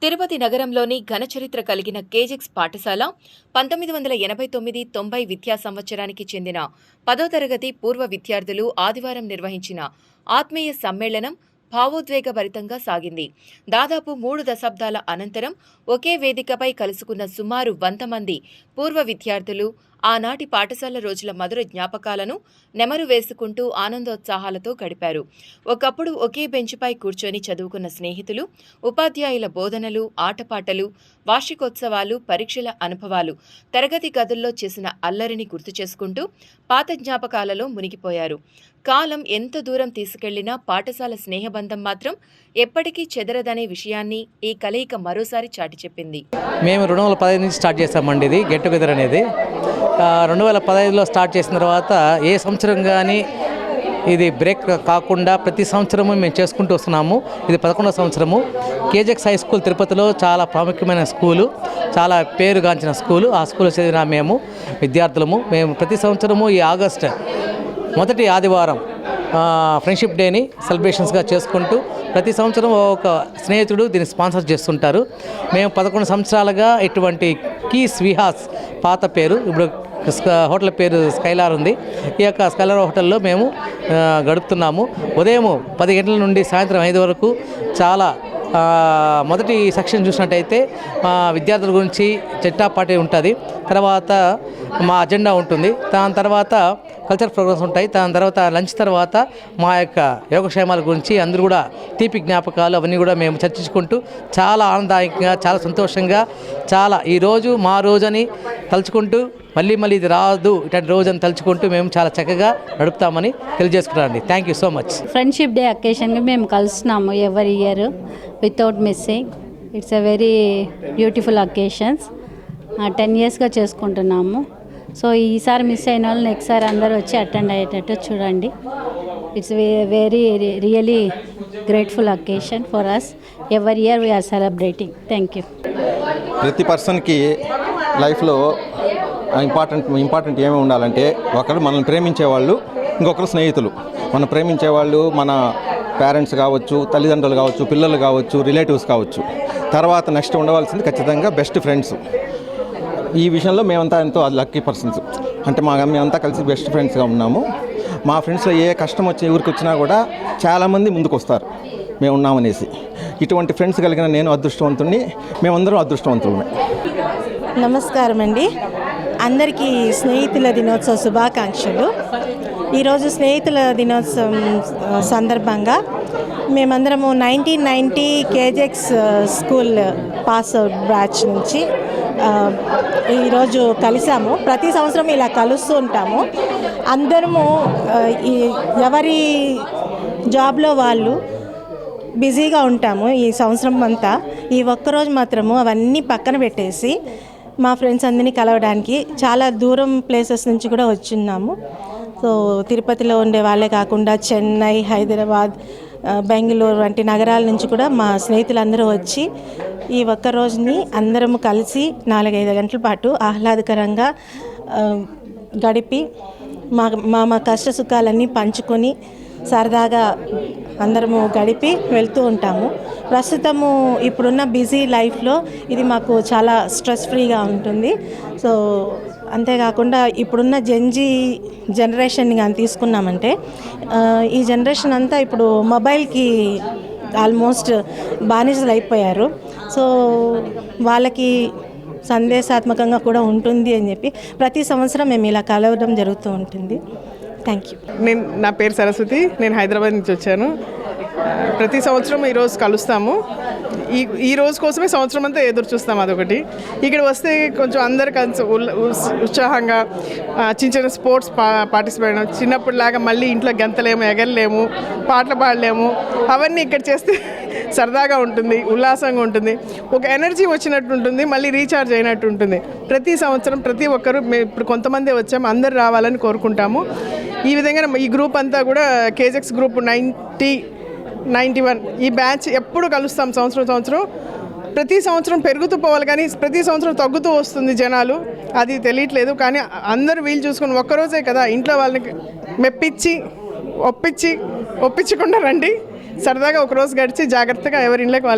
తిరుపతి నగరంలోని ఘనచరిత్ర కలిగిన కేజెక్స్ పాఠశాల 1989-90 విద్యా సంవత్సరానికి చెందిన 10వ తరగతి పూర్వ విద్యార్థులు ఆదివారం నిర్వహించిన ఆత్మీయ సమ్మేళనం భావోద్వేగభరితంగా సాగింది. దాదాపు 3 దశాబ్దాల అనంతరం ఒకే వేదికపై కలుసుకున్న సుమారు 100 మంది పూర్వ విద్యార్థులు ఆనాటి పాఠశాల రోజుల మధుర జ్ఞాపకాలను నెమరు వేసుకుంటూ ఆనందోత్సాహాలతో గడిపారు. ఒకప్పుడు ఒకే బెంచ్పై కూర్చొని చదువుకున్న స్నేహితులు, ఉపాధ్యాయుల బోధనలు, ఆటపాటలు, వార్షికోత్సవాలు, పరీక్షల అనుభవాలు, తరగతి గదుల్లో చేసిన అల్లరిని గుర్తు చేసుకుంటూ పాత జ్ఞాపకాలలో మునిగిపోయారు. కాలం ఎంత దూరం తీసుకెళ్లినా పాఠశాల స్నేహబంధం మాత్రం ఎప్పటికీ చెదరదనే విషయాన్ని ఈ కలయిక మరోసారి చాటి చెప్పింది. మేము 2015 నుంచి స్టార్ట్ చేసామండి. ఇది గెట్ టుగెదర్ అనేది 2015లో స్టార్ట్ చేసిన తర్వాత ఏ సంవత్సరం కానీ ఇది బ్రేక్ కాకుండా ప్రతి సంవత్సరము మేము చేసుకుంటూ వస్తున్నాము. ఇది 11వ సంవత్సరము. కేజెక్స్ హై స్కూల్ తిరుపతిలో చాలా ప్రాముఖ్యమైన స్కూలు, చాలా పేరుగాంచిన స్కూలు. ఆ స్కూల్లో చదివిన మేము విద్యార్థులము. మేము ప్రతి సంవత్సరము ఈ ఆగస్టు మొదటి ఆదివారం ఫ్రెండ్షిప్ డేని సెలబ్రేషన్స్గా చేసుకుంటూ ప్రతి సంవత్సరం ఒక స్నేహితుడు దీన్ని స్పాన్సర్ చేస్తుంటారు. మేము 11 సంవత్సరాలుగా ఇటువంటి కీస్ విహాస్ పాత పేరు, ఇప్పుడు హోటల్ పేరు స్కైలార్ ఉంది. ఈ యొక్క స్కైలార్ హోటల్లో మేము గడుపుతున్నాము. ఉదయం 10 గంటల నుండి సాయంత్రం 5 వరకు చాలా మొదటి సెక్షన్ చూసినట్టయితే విద్యార్థుల గురించి చిట్టాపాటి ఉంటుంది. తర్వాత మా అజెండా ఉంటుంది. దాని తర్వాత కల్చర్ ప్రోగ్రామ్స్ ఉంటాయి. దాని తర్వాత లంచ్ తర్వాత మా యొక్క యోగక్షేమాల గురించి అందరూ కూడా తీపి జ్ఞాపకాలు అవన్నీ కూడా మేము చర్చించుకుంటూ చాలా ఆనందదాయకంగా, చాలా సంతోషంగా, చాలా ఈరోజు మా రోజని తలుచుకుంటూ మళ్ళీ ఇది రాదు ఇట్లాంటి రోజు అని తలుచుకుంటూ మేము చాలా చక్కగా నడుపుతామని తెలియజేసుకున్నామండి. Thank you so much. Friendship day అకేషన్గా మేము కలుస్తున్నాము every year without missing. It's a very beautiful occasions. 10 ఇయర్స్గా చేసుకుంటున్నాము. సో ఈసారి మిస్ అయిన వాళ్ళు నెక్స్ట్ సారి అందరూ వచ్చి అటెండ్ అయ్యేటట్టు చూడండి. It's very really grateful occasion for us. Every year we are celebrating. Thank you. ప్రతి పర్సన్కి లైఫ్లో ఇంపార్టెంట్ ఏమి ఉండాలంటే ఒకరు మనల్ని ప్రేమించేవాళ్ళు, ఇంకొకరు స్నేహితులు. మనం ప్రేమించేవాళ్ళు మన పేరెంట్స్ కావచ్చు, తల్లిదండ్రులు కావచ్చు, పిల్లలు కావచ్చు, రిలేటివ్స్ కావచ్చు. తర్వాత నెక్స్ట్ ఉండవలసింది ఖచ్చితంగా బెస్ట్ ఫ్రెండ్స్. ఈ విషయంలో మేమంతా ఎంతో లక్కీ పర్సన్స్. అంటే మేమంతా కలిసి బెస్ట్ ఫ్రెండ్స్గా ఉన్నాము. మా ఫ్రెండ్స్లో ఏ కష్టం వచ్చి ఊరికి వచ్చినా కూడా చాలామంది ముందుకు వస్తారు మేము ఉన్నామనేసి. ఇటువంటి ఫ్రెండ్స్ కలిగిన నేను అదృష్టవంతుడిని, మేమందరం అదృష్టవంతులమే. నమస్కారం అండి. అందరికీ స్నేహితుల దినోత్సవ శుభాకాంక్షలు. ఈరోజు స్నేహితుల దినోత్సవం సందర్భంగా మేమందరము 1990 కేజెక్స్ స్కూల్ పాస్ అవుట్ బ్యాచ్ నుంచి ఈరోజు కలిసాము. ప్రతి సంవత్సరం ఇలా కలుస్తూ ఉంటాము. అందరము ఎవరి జాబ్లో వాళ్ళు బిజీగా ఉంటాము ఈ సంవత్సరం అంతా. ఈ ఒక్కరోజు మాత్రము అవన్నీ పక్కన పెట్టేసి మా ఫ్రెండ్స్ అందరినీ కలవడానికి చాలా దూరం ప్లేసెస్ నుంచి కూడా వచ్చున్నాము. సో తిరుపతిలో ఉండే వాళ్ళే కాకుండా చెన్నై, హైదరాబాద్, బెంగళూరు వంటి నగరాల నుంచి కూడా మా స్నేహితులందరూ వచ్చి ఈ ఒక్క రోజుని అందరము కలిసి 4-5 గంటల పాటు ఆహ్లాదకరంగా గడిపి మా కష్ట సుఖాలన్నీ పంచుకొని సరదాగా అందరము గడిపి వెళ్తూ ఉంటాము. ప్రస్తుతము ఇప్పుడున్న బిజీ లైఫ్లో ఇది మాకు చాలా స్ట్రెస్ ఫ్రీగా ఉంటుంది. సో అంతేకాకుండా ఇప్పుడున్న జనరేషన్ని కానీ తీసుకున్నామంటే ఈ జనరేషన్ అంతా ఇప్పుడు మొబైల్కి ఆల్మోస్ట్ బానిసలు అయిపోయారు. సో వాళ్ళకి సందేశాత్మకంగా కూడా ఉంటుంది అని చెప్పి ప్రతి సంవత్సరం మేము ఇలా కలవడం జరుగుతూ ఉంటుంది. Thank you. నా పేరు సరస్వతి. నేను హైదరాబాద్ నుంచి వచ్చాను. ప్రతి సంవత్సరం ఈరోజు కలుస్తాము. ఈ రోజు కోసమే సంవత్సరం అంతా ఎదురు చూస్తాం. అదొకటి. ఇక్కడ వస్తే కొంచెం అందరు కలిసి ఉత్సాహంగా చిన్న స్పోర్ట్స్ పార్టిసిపేట్, చిన్నప్పటిలాగా మళ్ళీ ఇంట్లో గెంతలేము, ఎగరలేము, పాటలు పాడలేము. అవన్నీ ఇక్కడ చేస్తే సరదాగా ఉంటుంది, ఉల్లాసంగా ఉంటుంది, ఒక ఎనర్జీ వచ్చినట్టు ఉంటుంది, మళ్ళీ రీఛార్జ్ అయినట్టు ఉంటుంది. ప్రతి సంవత్సరం ప్రతి ఒక్కరు ఇప్పుడు కొంతమంది వచ్చాము, అందరు రావాలని కోరుకుంటాము. ఈ విధంగా ఈ గ్రూప్ అంతా కూడా కేజెక్స్ గ్రూప్ 90-91 ఈ బ్యాచ్ ఎప్పుడు కలుస్తాం. సంవత్సరం ప్రతి సంవత్సరం పెరుగుతూ పోవాలి, కానీ ప్రతి సంవత్సరం తగ్గుతూ వస్తుంది జనాలు. అది తెలియట్లేదు. కానీ అందరూ వీలు చూసుకొని ఒక్కరోజే కదా ఇంట్లో వాళ్ళని ఒప్పించకుండా రండి. సరదాగా ఒకరోజు గడిచి జాగ్రత్తగా ఎవరి ఇళ్ళకి వాళ్ళు